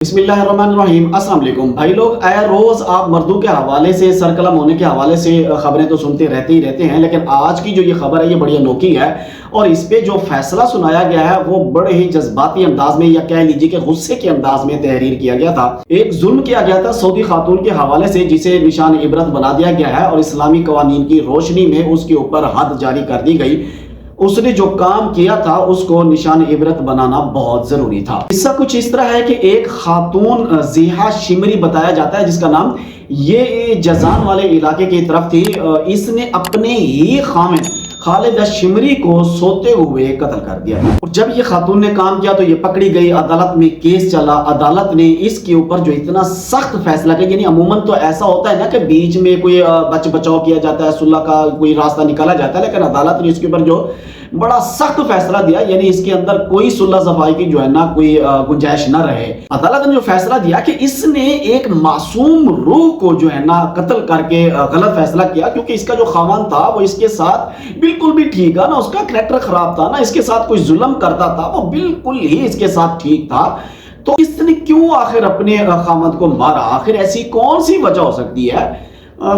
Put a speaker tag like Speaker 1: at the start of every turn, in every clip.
Speaker 1: بسم اللہ الرحمن الرحیم۔ السلام علیکم بھائی لوگ، اے روز آپ مردوں کے حوالے سے، سرقلم ہونے کے حوالے سے خبریں تو سنتے رہتے ہیں، لیکن آج کی جو یہ خبر ہے یہ بڑی انوکھی ہے، اور اس پہ جو فیصلہ سنایا گیا ہے وہ بڑے ہی جذباتی انداز میں، یا کہہ لیجیے کہ غصے کے انداز میں تحریر کیا گیا تھا۔ ایک ظلم کیا گیا تھا سعودی خاتون کے حوالے سے، جسے نشان عبرت بنا دیا گیا ہے، اور اسلامی قوانین کی روشنی میں اس کے اوپر حد جاری کر دی گئی۔ اس نے جو کام کیا تھا اس کو نشان عبرت بنانا بہت ضروری تھا۔ قصہ کچھ اس طرح ہے کہ ایک خاتون زیحہ شمری بتایا جاتا ہے، جس کا نام یہ جزان والے علاقے کی طرف تھی۔ اس نے اپنے ہی خامد خالد شمری کو سوتے ہوئے قتل کر دیا، اور جب یہ خاتون نے کام کیا تو یہ پکڑی گئی، عدالت میں کیس چلا، عدالت نے اس کے اوپر جو اتنا سخت فیصلہ کیا، یعنی عموماً تو ایسا ہوتا ہے نا کہ بیچ میں کوئی بچاؤ کیا جاتا ہے، صلح کا کوئی راستہ نکالا جاتا ہے، لیکن عدالت نے اس کے اوپر جو بڑا سخت فیصلہ دیا، یعنی اس کے اندر کوئی صلح صفائی کی جو ہے نا کوئی گنجائش نہ رہے۔ عدالت نے جو فیصلہ دیا کہ اس نے ایک معصوم روح کو جو ہے نا قتل کر کے غلط فیصلہ کیا، کیونکہ اس کا جو خاوند تھا وہ اس کے ساتھ بالکل بھی ٹھیک تھا نا، اس کا کریکٹر خراب تھا نا، اس کے ساتھ کوئی ظلم کرتا تھا، وہ بالکل ہی اس کے ساتھ ٹھیک تھا، تو اس نے کیوں آخر اپنے خاوند کو مارا؟ آخر ایسی کون سی وجہ ہو سکتی ہے؟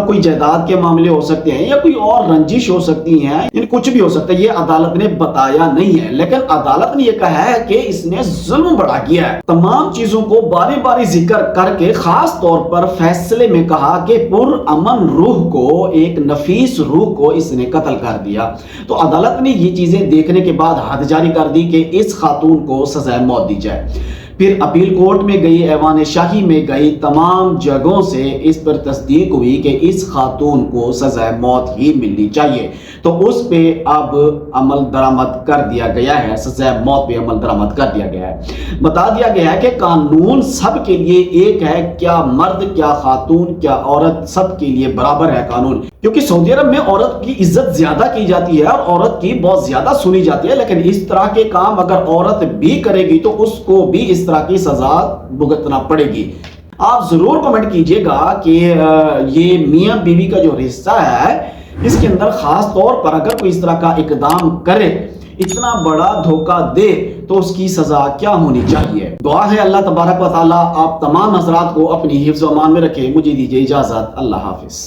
Speaker 1: کوئی جائیداد کے معاملے ہو سکتے ہیں، یا کوئی اور رنجش ہو سکتی ہیں، یعنی کچھ بھی ہو سکتا ہے، یہ عدالت نے بتایا نہیں ہے، لیکن عدالت نے یہ کہا ہے کہ اس نے ظلم بڑا کیا ہے۔ تمام چیزوں کو باری باری ذکر کر کے خاص طور پر فیصلے میں کہا کہ پرامن روح کو، ایک نفیس روح کو اس نے قتل کر دیا۔ تو عدالت نے یہ چیزیں دیکھنے کے بعد حد جاری کر دی کہ اس خاتون کو سزائے موت دی جائے۔ پھر اپیل کورٹ میں گئی، ایوان شاہی میں گئی، تمام جگہوں سے اس پر تصدیق ہوئی کہ اس خاتون کو سزائے موت ہی ملنی چاہیے، تو اس پہ اب عمل درآمد کر دیا گیا ہے، سزائے موت پہ عمل درآمد کر دیا گیا ہے۔ بتا دیا گیا ہے کہ قانون سب کے لیے ایک ہے، کیا مرد، کیا خاتون، کیا عورت، سب کے لیے برابر ہے قانون، کیونکہ سعودی عرب میں عورت کی عزت زیادہ کی جاتی ہے اور عورت کی بہت زیادہ سنی جاتی ہے، لیکن اس طرح کے کام اگر عورت بھی کرے گی تو اس کو بھی اس طرح کی سزا بھگتنا پڑے گی۔ آپ ضرور کمنٹ کیجئے گا کہ یہ میاں بیوی کا جو رشتہ ہے، اس کے اندر خاص طور پر اگر کوئی اس طرح کا اقدام کرے، اتنا بڑا دھوکہ دے، تو اس کی سزا کیا ہونی چاہیے۔ دعا ہے اللہ تبارک و تعالی آپ تمام حضرات کو اپنی حفظ و امان میں رکھے۔ مجھے دیجیے اجازت، اللہ حافظ۔